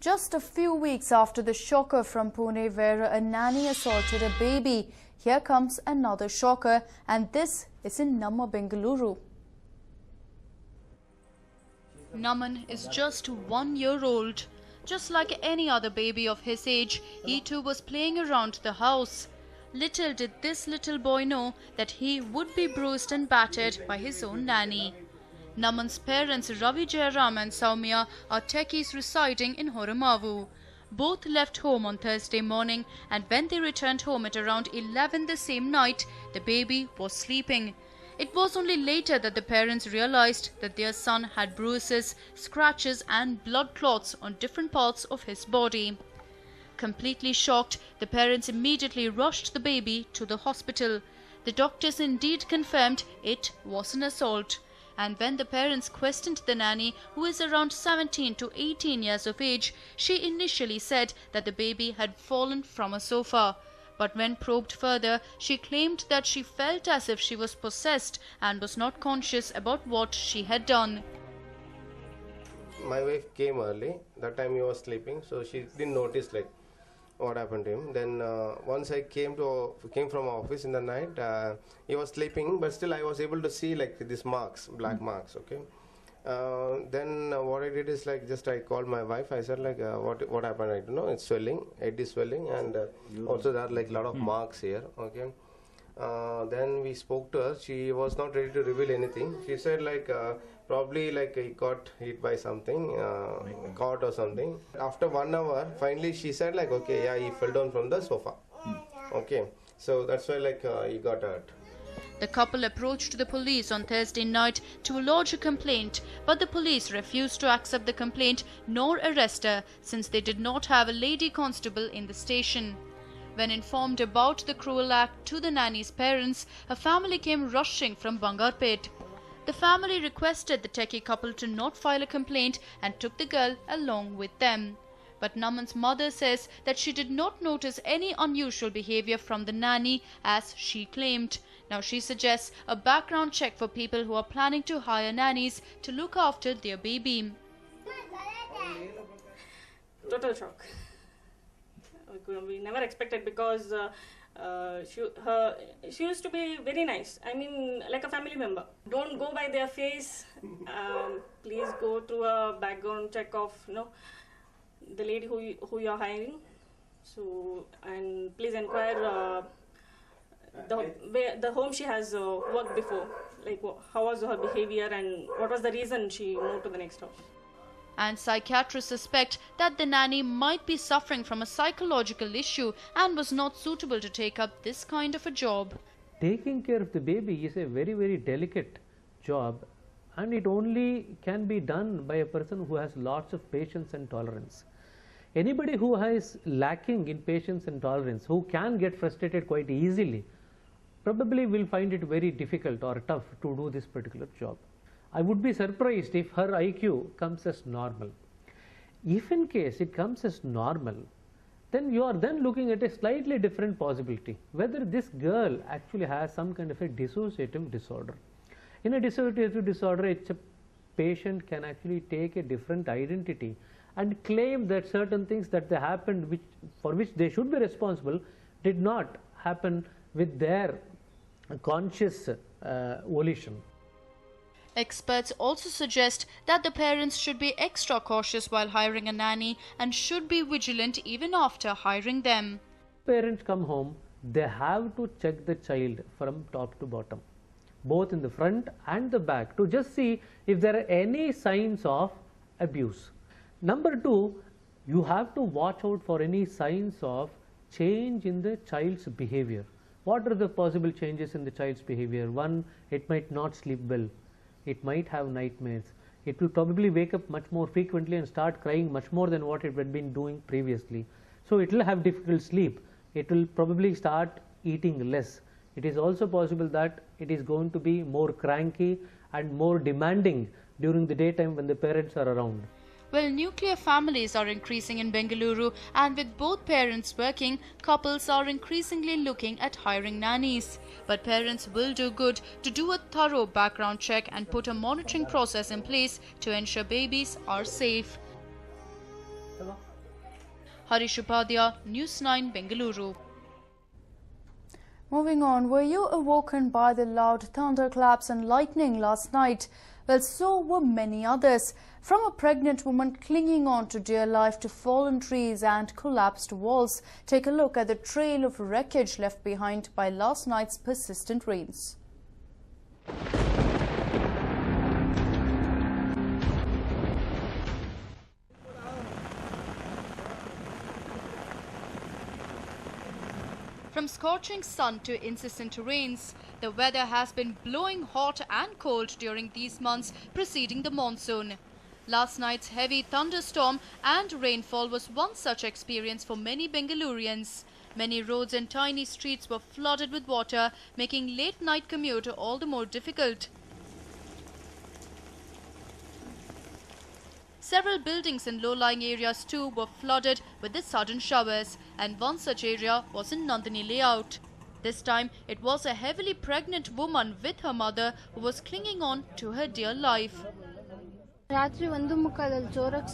Just a few weeks after the shocker from Pune where a nanny assaulted a baby, here comes another shocker, and this is in Namma, Bengaluru. Naman is just 1 year old. Just like any other baby of his age, he too was playing around the house. Little did this little boy know that he would be bruised and battered by his own nanny. Naman's parents Ravi Jairam and Soumya are techies residing in Horamavu. Both left home on Thursday morning, and when they returned home at around 11 the same night, the baby was sleeping. It was only later that the parents realized that their son had bruises, scratches and blood clots on different parts of his body. Completely shocked, the parents immediately rushed the baby to the hospital. The doctors indeed confirmed it was an assault. And when the parents questioned the nanny, who is around 17 to 18 years of age, she initially said that the baby had fallen from a sofa. But when probed further, she claimed that she felt as if she was possessed and was not conscious about what she had done. My wife came early. That time he was sleeping, so she didn't notice what happened to him. Then once I came from office in the night, he was sleeping, but still I was able to see these marks, black marks. Okay. Then what I did is just I called my wife. I said what happened? I don't know. It's swelling. Head is swelling, and also there are a lot of marks here. Okay. Then we spoke to her. She was not ready to reveal anything. She said probably he got hit by something, caught or something. After 1 hour, finally she said okay, yeah, he fell down from the sofa. Okay, so that's why he got hurt. The couple approached the police on Thursday night to lodge a complaint, but the police refused to accept the complaint nor arrest her, since they did not have a lady constable in the station. When informed about the cruel act to the nanny's parents, a family came rushing from Bangarpet. The family requested the techie couple to not file a complaint and took the girl along with them. But Naman's mother says that she did not notice any unusual behavior from the nanny, as she claimed. Now she suggests a background check for people who are planning to hire nannies to look after their baby. Total shock. We never expected, because she used to be very nice. I mean, like a family member. Don't go by their face. Please go through a background check of the lady who you are hiring. So, and please inquire the home she has worked before. How was her behavior and what was the reason she moved to the next house. And psychiatrists suspect that the nanny might be suffering from a psychological issue and was not suitable to take up this kind of a job. Taking care of the baby is a very, very delicate job, and it only can be done by a person who has lots of patience and tolerance. Anybody who is lacking in patience and tolerance, who can get frustrated quite easily, probably will find it very difficult or tough to do this particular job. I would be surprised if her IQ comes as normal. If in case it comes as normal, then you are then looking at a slightly different possibility, whether this girl actually has some kind of a dissociative disorder. In a dissociative disorder, a patient can actually take a different identity and claim that certain things that they happened for which they should be responsible did not happen with their conscious volition. Experts also suggest that the parents should be extra cautious while hiring a nanny and should be vigilant even after hiring them. Parents come home, they have to check the child from top to bottom, both in the front and the back, to just see if there are any signs of abuse. Number two, you have to watch out for any signs of change in the child's behavior. What are the possible changes in the child's behavior? One, it might not sleep well. It might have nightmares. It will probably wake up much more frequently and start crying much more than what it had been doing previously. So it will have difficult sleep. It will probably start eating less. It is also possible that it is going to be more cranky and more demanding during the daytime when the parents are around. Well, nuclear families are increasing in Bengaluru, and with both parents working, couples are increasingly looking at hiring nannies. But parents will do good to do a thorough background check and put a monitoring process in place to ensure babies are safe. Harish Upadhyaya, News 9, Bengaluru. Moving on, were you awoken by the loud thunderclaps and lightning last night? Well, so were many others. From a pregnant woman clinging on to dear life to fallen trees and collapsed walls, take a look at the trail of wreckage left behind by last night's persistent rains. From scorching sun to incessant rains, the weather has been blowing hot and cold during these months preceding the monsoon. Last night's heavy thunderstorm and rainfall was one such experience for many Bengalurians. Many roads and tiny streets were flooded with water, making late-night commute all the more difficult. Several buildings in low-lying areas too were flooded with the sudden showers, and one such area was in Nandini layout. This time it was a heavily pregnant woman with her mother who was clinging on to her dear life. ರಾತ್ರಿ 1:15 ಜೋರಾಗಿ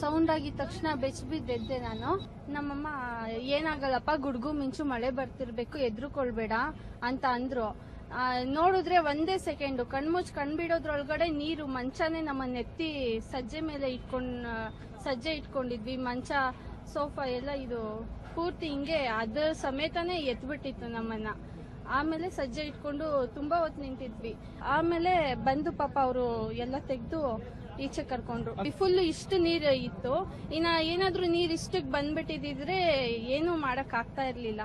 sound ಆಗಿದ ತಕ್ಷಣ ಬೆಚ್ಚಬಿದ್ದೆದ್ದೆ ನಾನು. ನಮ್ಮಮ್ಮ ಏನಾಗಲ್ಲಪ್ಪ ಗುಡ್ಗು ಮಿಂಚು ಮಳೆ ಬರ್ತಿರ್ಬೇಕು ಎದ್ರುಕೊಳ್ಬೇಡ ಅಂತ ಅಂದ್ರು. ನೋಡಿದ್ರೆ ಒಂದೇ ಸೆಕೆಂಡ್ ಕಣ್ಮುಚ್ಚಿ ಕಣ್ಬಿಡೋದ್ರೊಳಗಡೆ ನೀರು ಮಂಚನೇ ನಮ್ಮನ್ನ ಎತ್ತಿ ಸಜ್ಜೆ ಇಟ್ಕೊಂಡಿದ್ವಿ. ಮಂಚ ಸೋಫಾ ಎಲ್ಲ ಇದು ಪೂರ್ತಿ ಹಿಂಗೆ ಅದ್ರ ಸಮೇತನೇ ಎತ್ಬಿಟ್ಟಿತ್ತು ನಮ್ಮನ್ನ. ಆಮೇಲೆ ಸಜ್ಜೆ ಇಟ್ಕೊಂಡು ತುಂಬಾ ಹೊತ್ತು ನಿಂತಿದ್ವಿ. ಆಮೇಲೆ ಬಂದು ಪಾಪ ಅವರು ಎಲ್ಲ ತೆಗೆದು ಈಚೆ ಕರ್ಕೊಂಡ್ರು. ಫುಲ್ ಇಷ್ಟು ನೀರು ಇತ್ತು. ಇನ್ನ ಏನಾದ್ರೂ ನೀರ್ ಇಷ್ಟಕ್ಕೆ ಬಂದ್ಬಿಟ್ಟಿದ್ರೆ ಏನು ಮಾಡಕ್ ಆಗ್ತಾ ಇರ್ಲಿಲ್ಲ.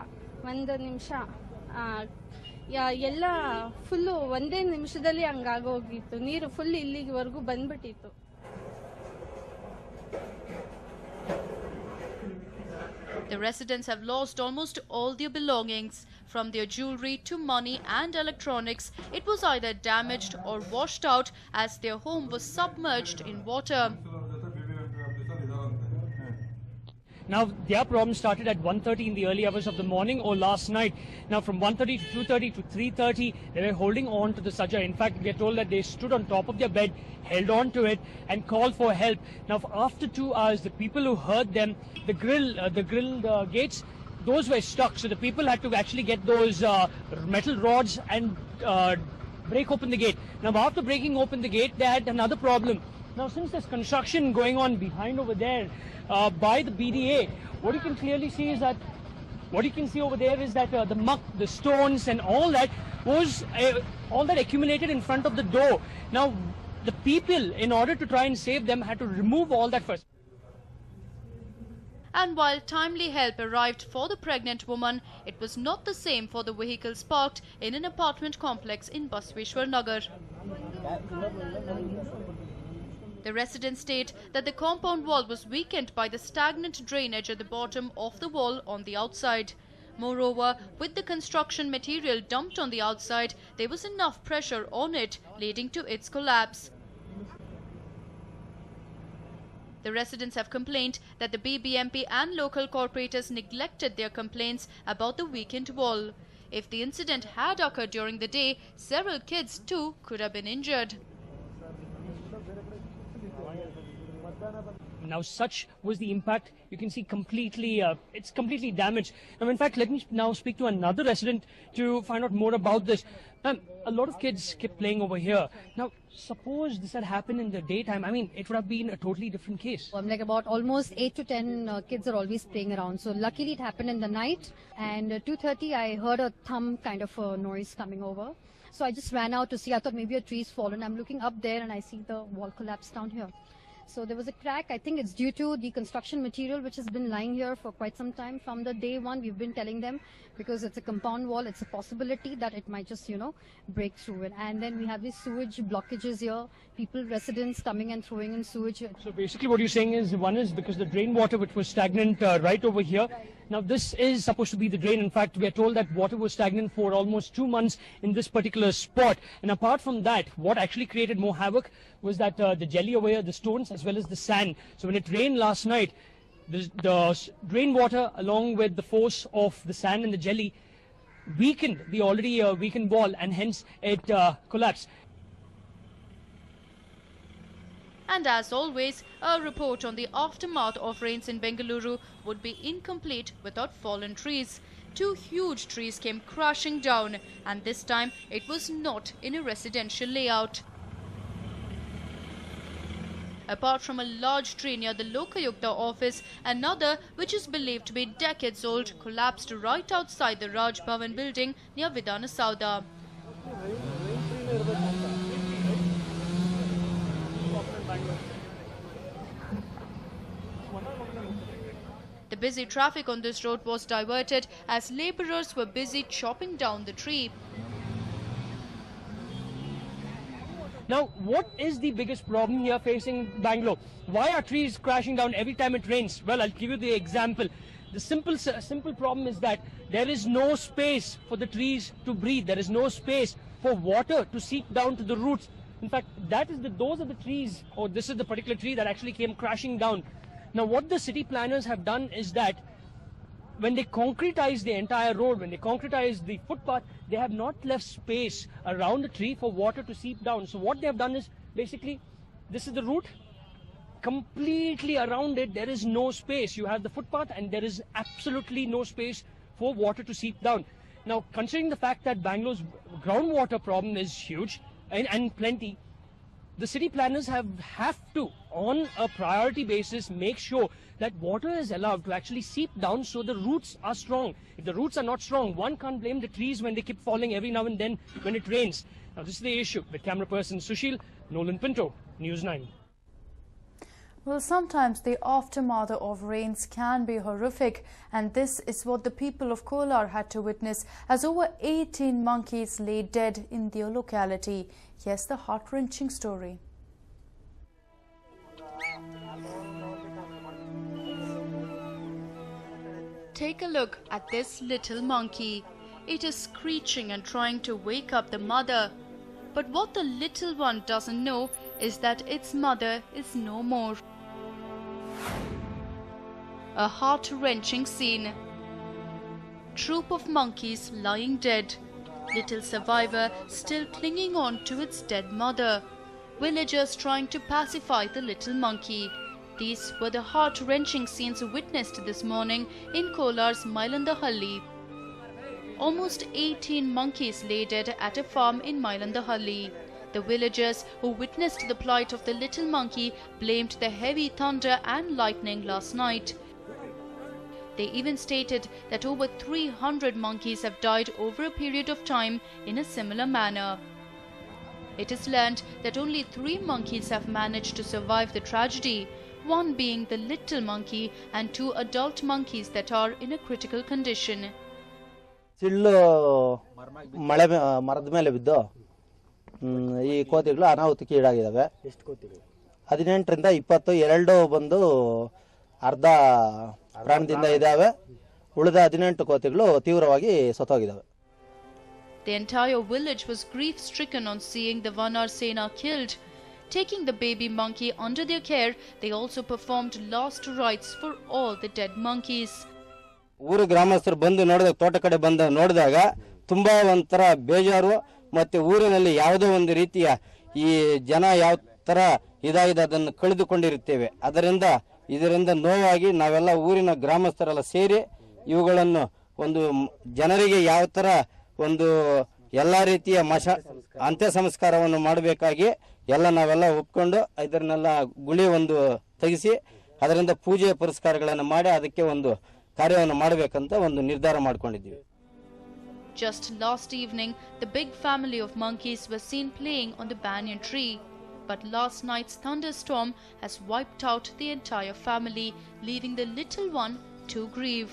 ಒಂದು ನಿಮಿಷ ಎಲ್ಲ ಫುಲ್ಲು ಒಂದೇ ನಿಮಿಷದಲ್ಲಿ ಹಂಗಾಗೋಗಿತ್ತು. ನೀರು ಫುಲ್ ಇಲ್ಲಿವರೆಗೂ ಬಂದ್ಬಿಟ್ಟಿತ್ತು. The residents have lost almost all their belongings. From their jewelry to money and electronics, it was either damaged or washed out as their home was submerged in water. Now, their problem started at 1:30 in the early hours of the morning or last night. Now, from 1:30 to 2:30 to 3:30, they were holding on to the sajja. In fact, we are told that they stood on top of their bed, held on to it, and called for help. Now, after 2 hours, the people who heard them, the grilled gates, those were stuck. So the people had to actually get those metal rods and break open the gate. Now, after breaking open the gate, they had another problem. Now, since there's construction going on behind over there by the BDA, what you can clearly see is that the muck, the stones, and all that accumulated in front of the door. Now, the people, in order to try and save them, had to remove all that first. And while timely help arrived for the pregnant woman, it was not the same for the vehicles parked in an apartment complex in Basveshwar Nagar. The residents state that the compound wall was weakened by the stagnant drainage at the bottom of the wall on the outside. Moreover, with the construction material dumped on the outside, there was enough pressure on it, leading to its collapse. The residents have complained that the BBMP and local corporators neglected their complaints about the weakened wall. If the incident had occurred during the day, several kids too could have been injured. Now, such was the impact. You can see it's completely damaged. Now, in fact, let me now speak to another resident to find out more about this. A lot of kids kept playing over here. Now, suppose this had happened in the daytime. I mean, it would have been a totally different case. Like about almost 8 to 10 kids are always playing around. So luckily it happened in the night. And 2:30, I heard a thump kind of noise coming over. So I just ran out to see. I thought maybe a tree's fallen. I'm looking up there and I see the wall collapse down here. So there was a crack. I think it's due to the construction material which has been lying here for quite some time. From the day one, we've been telling them, because it's a compound wall, it's a possibility that it might just, break through it. And then we have these sewage blockages here, residents coming and throwing in sewage. So basically what you're saying is, one is because the drain water which was stagnant right over here. Now this is supposed to be the drain. In fact, we are told that water was stagnant for almost 2 months in this particular spot. And apart from that, what actually created more havoc was that the jelly over here, the stones, as well as the sand. So when it rained last night, the rain water, along with the force of the sand and the jelly, weakened the already weakened wall, and hence it collapsed. And as always, a report on the aftermath of rains in Bengaluru would be incomplete without fallen trees. 2 huge trees came crashing down, and this time it was not in a residential layout. Apart from a large tree near the Lokayukta office, another, which is believed to be decades old, collapsed right outside the Raj Bhavan building near Vidhana Sauda. The busy traffic on this road was diverted as labourers were busy chopping down the tree. Now, what is the biggest problem here facing Bangalore? Why are trees crashing down every time it rains? Well, I'll give you the example. The simple problem is that there is no space for the trees to breathe. There is no space for water to seep down to the roots. In fact, those are the trees, or this is the particular tree that actually came crashing down. Now, what the city planners have done is that when they concretize the entire road, when they concretize the footpath, they have not left space around the tree for water to seep down. So what they have done is basically, this is the route, completely around it there is no space. You have the footpath and there is absolutely no space for water to seep down. Now, considering the fact that Bangalore's groundwater problem is huge and plenty, the city planners have to, on a priority basis, make sure that water is allowed to actually seep down so the roots are strong. If the roots are not strong, one can't blame the trees when they keep falling every now and then when it rains. Now, this is the issue. With camera person Sushil, Nolan Pinto, News 9. Well, sometimes the aftermath of rains can be horrific, and this is what the people of Kolar had to witness as over 18 monkeys lay dead in their locality. Here's the heart-wrenching story. Take a look at this little monkey. It is screeching and trying to wake up the mother. But what the little one doesn't know is that its mother is no more. A heart-wrenching scene. Troop of monkeys lying dead. Little survivor still clinging on to its dead mother. Villagers trying to pacify the little monkey. These were the heart-wrenching scenes witnessed this morning in Kolar's Mailandahalli. Almost 18 monkeys lay dead at a farm in Mailandahalli. The villagers who witnessed the plight of the little monkey blamed the heavy thunder and lightning last night. They even stated that over 300 monkeys have died over a period of time in a similar manner. It is learned that only 3 monkeys have managed to survive the tragedy, one being the little monkey and 2 adult monkeys that are in a critical condition. ಸಿಳ್ಳು ಮರದ ಮೇಲೆ ಬಿದ್ದು ಈ ಕೋತಿಗಳು ಅನಾಹುತಕ್ಕೆ ಈಡಾಗಿದ್ದಾವೆ. 18ರಿಂದ 20 2 ಬಂದು ಅರ್ಧ ಪ್ರಾಣದಿಂದ ಇದ್ದಾವೆ. ಉಳಿದ 18 ಕೋತಿಗಳು ತೀವ್ರವಾಗಿ ಸತ್ತೋಗಿದ್ದಾವೆ. The entire village was grief-stricken on seeing the Vanar Sena killed. Taking the baby monkey under their care, they also performed last rites for all the dead monkeys. ಊರು ಗ್ರಾಮಸ್ಥರು ಬಂದು ನೋಡಿದಾಗ ತೋಟ ಕಡೆ ಬಂದು ನೋಡಿದಾಗ ತುಂಬಾ ಒಂಥರ ಬೇಜಾರು ಮತ್ತೆ ಊರಿನಲ್ಲಿ ಯಾವುದೋ ಒಂದು ರೀತಿಯ ಈ ಜನ ಯಾವ ತರ ಇದಾಗಿದೆ ಅದನ್ನು ಕಳೆದುಕೊಂಡಿರುತ್ತೇವೆ. ಇದರಿಂದ ನೋವಾಗಿ ನಾವೆಲ್ಲ ಊರಿನ ಗ್ರಾಮಸ್ಥರೆಲ್ಲ ಸೇರಿ ಇವುಗಳನ್ನು ಒಂದು ಜನರಿಗೆ ಯಾವ ತರ ಒಂದು ಎಲ್ಲಾ ರೀತಿಯ ಅಂತ್ಯ ಸಂಸ್ಕಾರವನ್ನು ಮಾಡಬೇಕಾಗಿ ನಾವೆಲ್ಲ ಒಪ್ಪಿಕೊಂಡು ಇದನ್ನೆಲ್ಲ ಗುಳಿ ಒಂದು ತೆಗೆಸಿ ಅದರಿಂದ ಪೂಜೆ ಪುರಸ್ಕಾರಗಳನ್ನು ಮಾಡಿ ಅದಕ್ಕೆ ಒಂದು ಕಾರ್ಯವನ್ನು ಮಾಡಬೇಕಂತ ಒಂದು ನಿರ್ಧಾರ ಮಾಡಿಕೊಂಡಿದ್ದೀವಿ. Just last evening, the big family of monkeys were seen playing on the banyan tree. But last night's thunderstorm has wiped out the entire family, leaving the little one to grieve.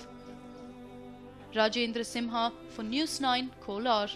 Rajendra Simha for News 9, Kolar.